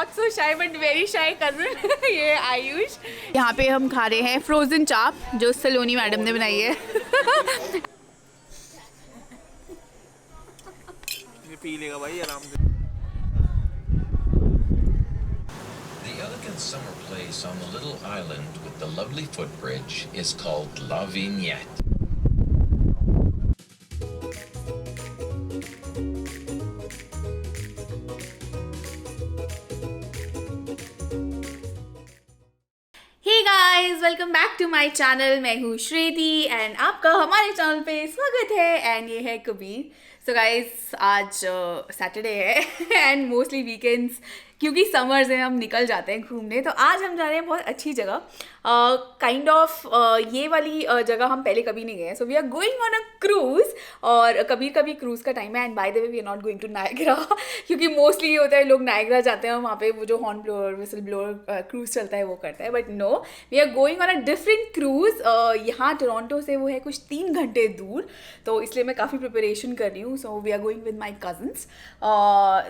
Not so शाई but very shy cousin ये आयुष। यहाँ पे हम खा रहे हैं फ्रोजन चाप जो सलोनी मैडम ने बनाई है। ये पी लेगा भाई आराम से। The elegant summer place on the little island with the lovely footbridge is called La Vignette. Hey guys, welcome back to my channel. मैं हूँ श्रेती एंड आपका हमारे चैनल पे स्वागत है। एंड ये है कबीर। सो गाइस, आज सैटरडे है एंड मोस्टली वीकेंड्स क्योंकि समर्स हैं हम निकल जाते हैं घूमने। तो आज हम जा रहे हैं बहुत अच्छी जगह, काइंड ऑफ ये वाली जगह हम पहले कभी नहीं गए हैं। So we are going on a cruise और कभी क्रूज़ का टाइम है। And by the way we are not going to Niagara क्योंकि मोस्टली ये होता है लोग नायग्रा जाते हैं, वहाँ पे वो जो horn blower whistle blower cruise चलता है वो करता है। But no, we are going on a different cruise. यहाँ टोरंटो से वो है कुछ 3 घंटे दूर, तो इसलिए मैं काफ़ी प्रिपरेशन कर रही हूँ। So we are going with my cousins,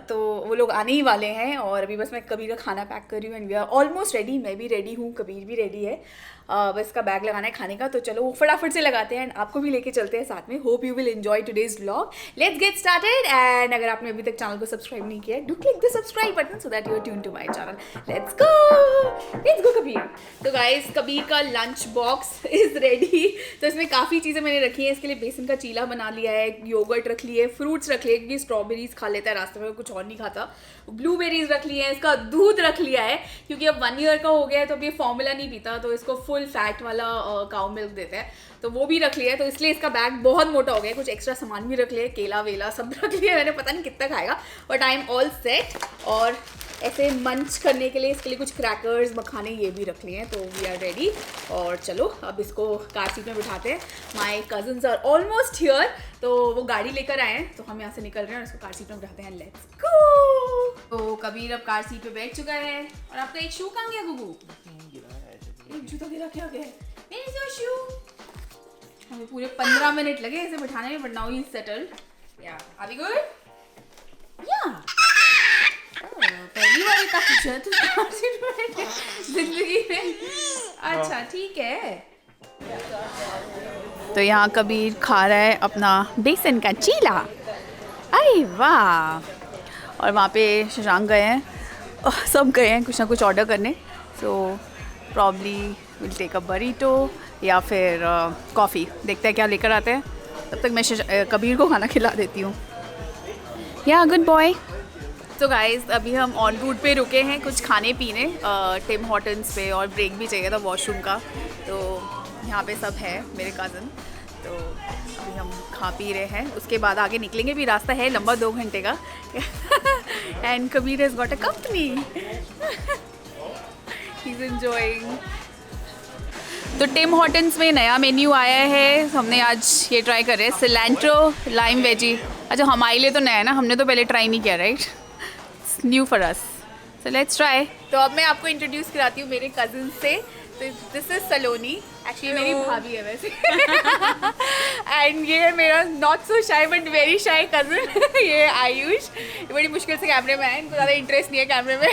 तो वो लोग आने ही वाले हैं और अभी बस मैं कबीर का खाना पैक कर रही हूँ। And we are almost ready, मैं भी रेडी हूँ, कबीर भी रेडी है। बस का बैग लगाना है खाने का, तो चलो वो फटाफट से लगाते हैं एंड आपको भी लेके चलते हैं साथ में। Hope you will enjoy today's vlog. Let's get started. And अगर आपने अभी तक चैनल को सब्सक्राइब नहीं किया है, do click the subscribe button so that you are tune to my channel. Let's go Kabir. तो गाइस, कबीर का लंच बॉक्स इज रेडी। तो इसमें काफ़ी चीज़ें मैंने रखी हैं। इसके लिए बेसन का चीला बना लिया है, योगर्ट रख लिए, फ्रूट्स रख लिए क्योंकि स्ट्रॉबेरीज खा लेता है रास्ते में, कुछ और नहीं खाता। ब्लूबेरीज रख लिए हैं, इसका दूध रख लिया है क्योंकि अब 1 ईयर का हो गया है तो अब ये फॉर्मूला नहीं पीता, तो इसको फुल फैट वाला काउ मिल्क देते हैं, तो वो भी रख लिया है। तो इसलिए इसका बैग बहुत मोटा हो गया है। कुछ एक्स्ट्रा सामान भी रख लिया, केला वेला सब रख लिया मैंने, पता नहीं कितना खाएगा, but I am all set. और ऐसे मंच करने के लिए इसके लिए कुछ क्रैकर्स मखाने ये भी रख लिए हैं। तो वी आर रेडी और चलो अब इसको कार सीट में बिठाते हैं। My cousins are almost here, तो वो गाड़ी लेकर आए हैं, तो हम यहाँ से निकल रहे हैं और इसको कार सीट में बिठाते हैं। Let's go. तो कबीर अब कार सीट पे बैठ चुका है और आपका एक शू कहाँ गया गुगू? एक जूता गिरा क्या गया? Where is your shoe? हमें पूरे 15 मिनट लगे इसे बिठाने में, but now he is settled. या आर वी गुड? या पहली बार इतना कुछ है तो जिंदगी में। अच्छा ठीक है। तो यहाँ कबीर खा रहा है अपना बेसन का चीला। अरे वाह। और वहाँ पे शशांक गए हैं, सब गए हैं कुछ ना कुछ ऑर्डर करने। So probably will take a burrito या फिर कॉफ़ी, देखते हैं क्या लेकर आते हैं। तब तक मैं कबीर को खाना खिला देती हूँ। या गुड बॉय। तो गाइस, अभी हम ऑन रूट पे रुके हैं कुछ खाने पीने टिम हॉर्टन्स पे, और ब्रेक भी चाहिए था वॉशरूम का, तो यहाँ पे सब है मेरे कज़न। तो अभी हम खा पी रहे हैं, उसके बाद आगे निकलेंगे, भी रास्ता है लंबा 2 घंटे का। And Kabir has got a company, he is enjoying. तो टिम हॉर्टन्स में नया मेन्यू आया है, हमने आज ये ट्राई कर रहे हैं, सिलेंट्रो लाइम वेजी। अच्छा, हमारे लिए तो नया है ना, हमने तो पहले ट्राई नहीं किया, right? New for us, so let's try. तो अब मैं आपको इंट्रोड्यूस कराती हूँ मेरे कज़न से। तो दिस इज सलोनी, एक्चुअली मेरी भाभी है वैसे। एंड ये है मेरा नॉट सो शाई बट वेरी शाई कज़न ये आयुष। ये बड़ी मुश्किल से कैमरे में है, इनको ज़्यादा इंटरेस्ट नहीं है कैमरे में।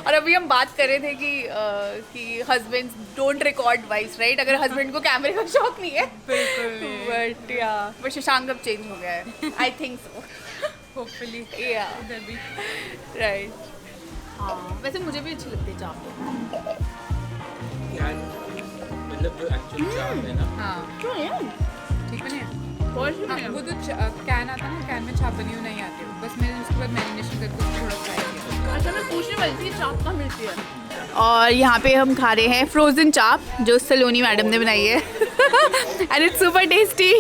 और अभी हम बात कर रहे थे कि husbands don't record wifes, right? अगर हस्बैंड को कैमरे का शौक नहीं है, बट या बट शशांक अब चेंज हो गया है, आई थिंक सो, होपफुली। या राइट। हाँ, वैसे मुझे भी अच्छी लगती है चाप। मतलब एक्चुअली चाप है ना। हाँ क्यों है? ठीक है ना? वो तो कैन आता है ना, कैन में चाप बनी हुई नहीं आती है, बस मैंने उसके बाद मैरिनेशन करके उसको थोड़ा फ्राई किया। अच्छा, मैं पूछने वाली थी चाप कहाँ मिलती है। और यहाँ पे हम खा रहे हैं फ्रोजन चाप जो सलोनी मैडम ने बनाई है एंड इट्स सुपर टेस्टी।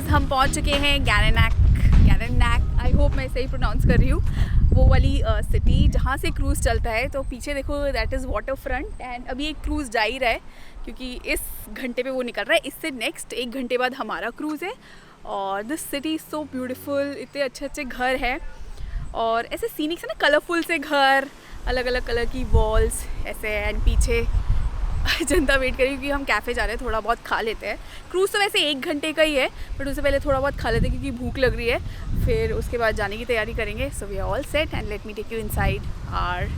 हम पहुंच चुके हैं गैरेनैक, आई होप मैं सही प्रोनाउंस कर रही हूँ। वो वाली सिटी जहाँ से क्रूज़ चलता है। तो पीछे देखो that is water front end अभी एक क्रूज़ जा ही रहा है क्योंकि इस घंटे पे वो निकल रहा है। इससे नेक्स्ट 1 घंटे बाद हमारा क्रूज़ है। और this city is so beautiful, इतने अच्छे अच्छे घर हैं और ऐसे सीनिक से ना कलरफुल से घर, अलग अलग कलर की वॉल्स ऐसे। एंड पीछे जनता वेट करेगी क्योंकि हम कैफ़े जा रहे हैं, थोड़ा बहुत खा लेते हैं। क्रूज़ तो वैसे 1 घंटे का ही है बट उससे पहले थोड़ा बहुत खा लेते हैं क्योंकि भूख लग रही है। फिर उसके बाद जाने की तैयारी करेंगे। So we are all set and let me take you inside our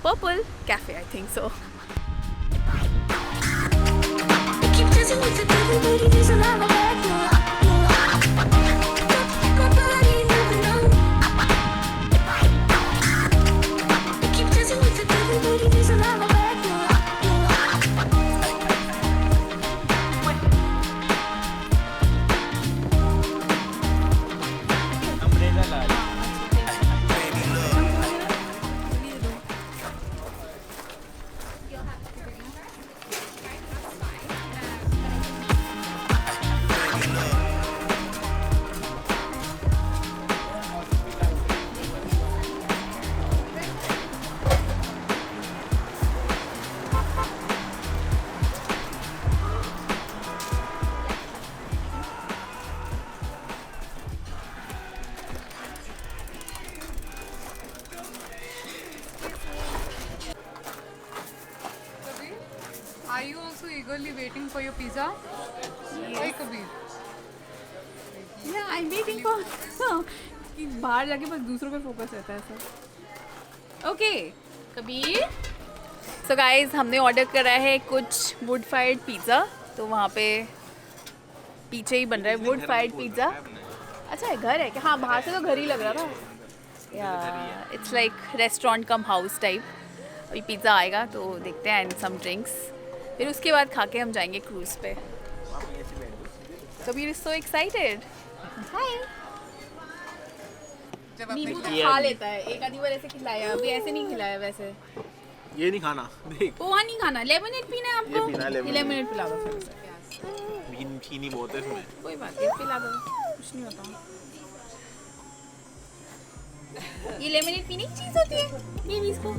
purple cafe, I think so. Are you also eagerly waiting for your pizza? Why, Kabir? Yeah, I'm waiting for कि बाहर जाके बस दूसरों पे focus रहता है सब। Okay Kabir. So guys हमने ऑर्डर करा है कुछ वुड फायर्ड पिज़्ज़ा। तो वहाँ पे पीछे ही बन रहा है वुड फायर्ड पिज़्ज़ा। अच्छा है, घर है क्या? हाँ, बाहर से तो घर ही लग रहा था। या it's like restaurant cum house type. अभी पिज़्ज़ा आएगा तो देखते हैं एंड सम ड्रिंक्स, फिर उसके बाद खा के हम जाएंगे क्रूज़ पे। Kabir is so excited. Hi. नींबू तो खा लेता है, एक आधी बार ऐसे खिलाया, अभी ऐसे नहीं खिलाया। वैसे ये नहीं खाना, देख पोहा नहीं खाना, लेमनेड पीना है आपको। ये पीना है, लेमनेड पिला दो फिर उसे। चीनी बहुत है इसमें। कोई बात नहीं, पिला दो, कुछ नहीं होता। ये लेमनेड पीने की चीज़ होती है बेबीज को।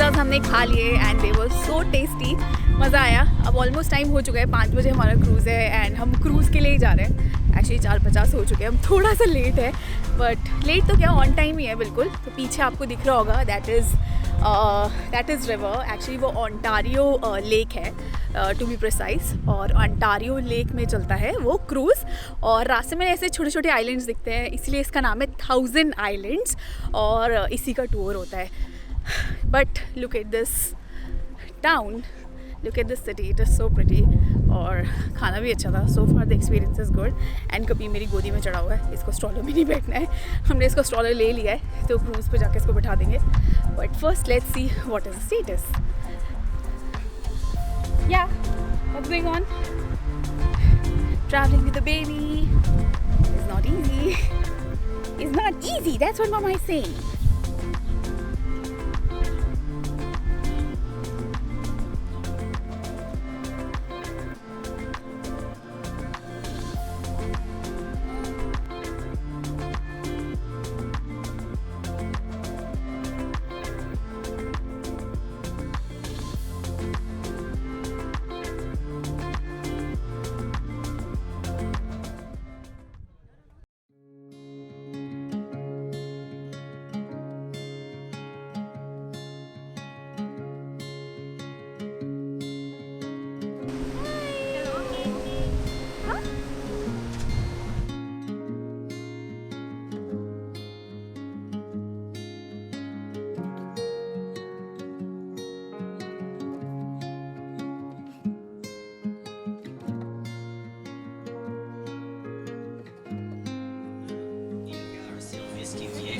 हमने खा लिए and they were so tasty, मज़ा आया। अब ऑलमोस्ट टाइम हो चुका है, 5 बजे हमारा क्रूज़ है एंड हम क्रूज़ के लिए ही जा रहे हैं। एक्चुअली 4:50 हो चुके हैं, हम थोड़ा सा लेट है बट लेट तो क्या, ऑन टाइम ही है बिल्कुल। तो पीछे आपको दिख रहा होगा दैट इज़ रिवर। एक्चुअली वो ओंटारियो लेक है टू बी प्रिसाइज, और ओंटारियो लेक में चलता है वो क्रूज़। और रास्ते में ऐसे छोटे छोटे आइलैंड्स दिखते हैं, इसीलिए इसका नाम है 1000 आइलैंड्स और इसी का टूर होता है। But look at this town, look at this city, it is so pretty। और खाना भी अच्छा था, so far the experience is good। and कभी मेरी गोदी में चढ़ा हुआ है, इसको स्ट्रॉलर में नहीं बैठना है, हमने इसको स्ट्रॉलर ले लिया है तो क्रूज़ पे जाके इसको बिठा देंगे। But first let's see what is the status. या what's going on? Traveling with a baby is not easy, it's not easy, that's what mama is saying।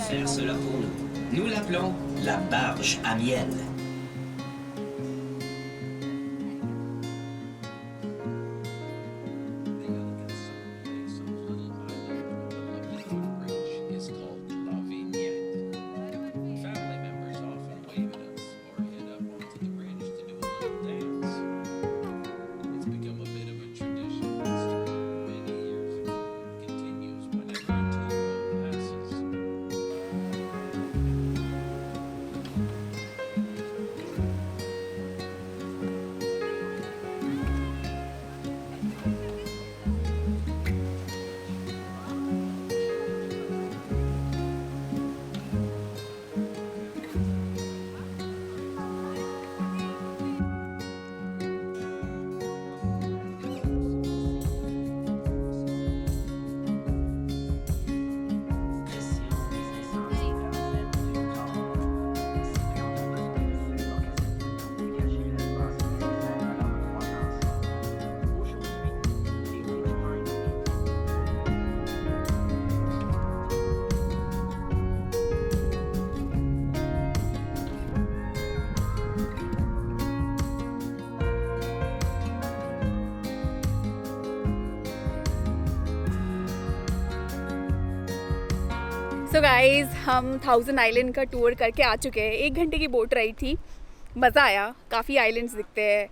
Faire cela pour nous. Nous l'appelons la barge à miel. So guys हम 1000 island का tour करके आ चुके हैं। 1 घंटे की boat ride थी, मज़ा आया, काफ़ी आइलैंड्स दिखते हैं।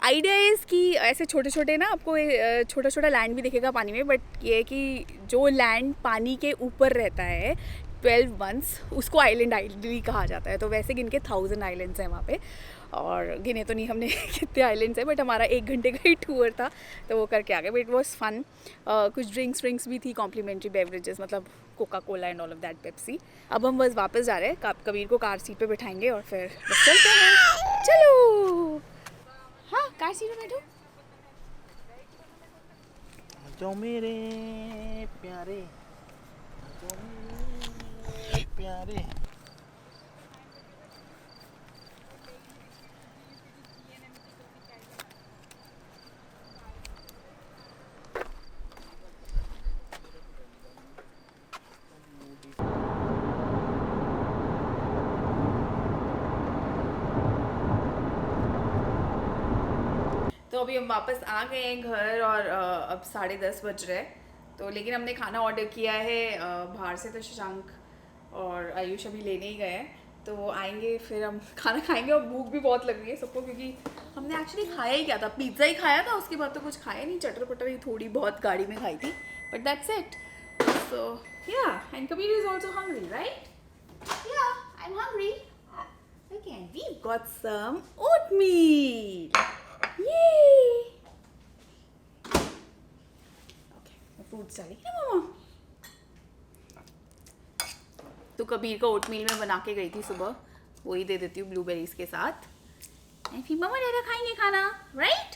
आइडिया इज़ कि ऐसे छोटे छोटे ना आपको छोटा छोटा लैंड भी दिखेगा पानी में, बट ये है कि जो लैंड पानी के ऊपर रहता है 12 मंथ्स, उसको आइलैंड कहा जाता है। तो वैसे गिन के 1000 आइलैंड्स हैं वहाँ पे, और गिने तो नहीं हमने कितने आइलैंड्स हैं, बट हमारा 1 घंटे का ही टूर था तो वो करके आ गए। But it was fun. कुछ ड्रिंक्स भी थी, कॉम्प्लीमेंट्री बेवरेजेस, मतलब Coca Cola and all of that, Pepsi. अब हम बस वापस जा रहे हैं, कबीर को कार सीट पे बिठाएंगे और फिर बस चलते हैं। चलो, हाँ कार सीट में बैठो। जो मेरे प्यारे, जो मेरे प्यारे। तो अभी हम वापस आ गए हैं घर और अब 10:30 बज रहे हैं। तो लेकिन हमने खाना ऑर्डर किया है बाहर से, तो शशांक और आयुष अभी लेने ही गए हैं। तो वो आएंगे फिर हम खाना खाएंगे, और भूख भी बहुत लग रही है सबको, क्योंकि हमने एक्चुअली खाया ही क्या था, पिज़्ज़ा ही खाया था, उसके बाद तो कुछ खाया नहीं। चटर पटर ही थोड़ी बहुत गाड़ी में खाई थी, but that's it. So yeah, and Kabir is also hungry, right? Yeah, I am hungry. Okay, we got some oatmeal. Yay! Okay, fruits डाली ना मामा। तो कबीर का ओटमील में बना के गई थी सुबह, वही दे देती हूँ ब्लूबेरीज के साथ। फिर मम्मा डायरा खाएंगे खाना, राइट?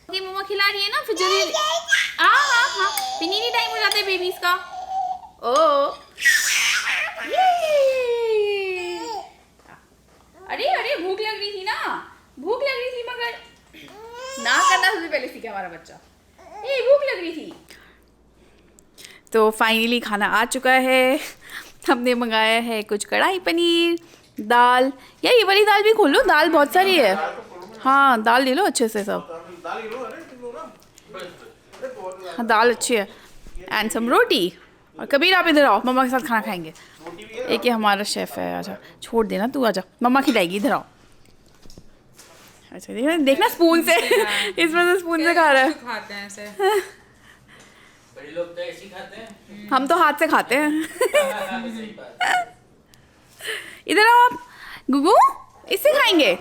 ओके, मम्मा खिला रही है ना, फिर जल्दी। हाँ, फिर नीनी टाइम हो जाता है बेबीज का। ओ अरे भूख लग रही थी ना, भूख लग रही थी, मगर ना करना सबसे पहले सीखा हमारा बच्चा। भूख लग रही थी। तो फाइनली खाना आ चुका है। हमने मंगाया है कुछ कढ़ाई पनीर, दाल। यार ये वाली दाल भी खोलो, दाल बहुत सारी है। हाँ, दाल ले लो अच्छे से सब। हाँ, दाल अच्छी है। एंड सम रोटी। और कबीर आप इधर आओ, मम्मा के साथ खाना खाएंगे। एक ये हमारा शेफ है, आजा छोड़ देना, तू आजा, मम्मा खिलाएगी, इधर आओ। अच्छा देखना स्पून से, इसमें से स्पून से खा रहा है। खाते हैं ऐसे, बड़े लोग तो ऐसे ही खाते हैं। हम तो हाथ से खाते हैं। सही बात। इधर आओ आप, गुगू इससे खाएंगे।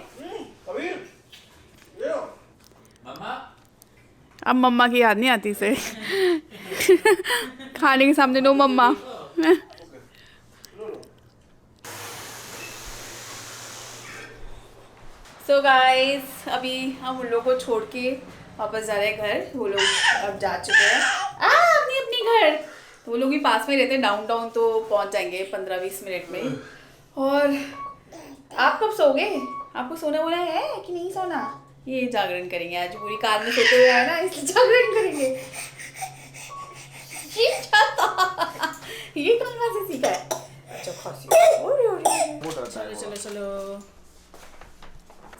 मम्मा अब मम्मा की याद नहीं आती इसे। खाने के सामने नो मम्मा। सो गाइस, अभी हम उन लोगों को छोड़ के वापस जा रहे हैं घर। वो लोग अब जा चुके हैं अपने घर। वो लोग भी पास में रहते हैं, डाउनटाउन, तो पहुंच जाएंगे 15-20 मिनट में। और आप कब सोगे? आपको सोना बोला है कि नहीं सोना? ये जागरण करेंगे आज, पूरी कार में सोते हुए आए ना, इसलिए जागरण करेंगे। ये कहाँ से सीखा है? अच्छा खासी। चलो चलो।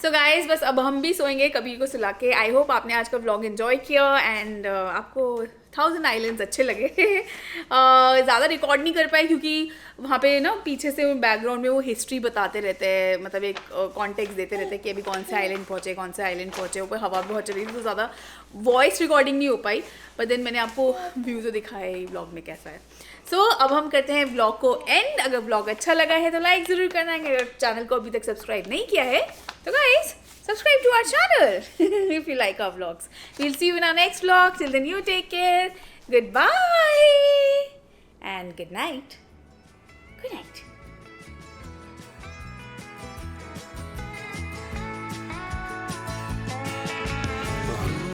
सो गाइज, बस अब हम भी सोएंगे कबीर को सुला के। आई होप आपने आज का व्लॉग एंजॉय किया एंड आपको 1000 आइलैंड्स अच्छे लगे। ज़्यादा रिकॉर्ड नहीं कर पाए क्योंकि वहाँ पे ना पीछे से बैकग्राउंड में वो हिस्ट्री बताते रहते हैं, मतलब एक कॉन्टेक्स्ट देते रहते हैं कि अभी कौन से आइलैंड पहुँचे, ऊपर हवा बहुत चल रही थी, तो ज़्यादा वॉइस रिकॉर्डिंग नहीं हो पाई। बट देन मैंने आपको व्यू तो दिखाया है व्लॉग में कैसा है। सो अब हम करते हैं व्लॉग को एंड। अगर व्लॉग अच्छा लगा है तो लाइक ज़रूर करना है। अगर चैनल को अभी तक सब्सक्राइब नहीं किया है तो guys, subscribe to our channel if you like our vlogs. We'll see you in our next vlog. Till then, you take care. Goodbye and good night. Good night.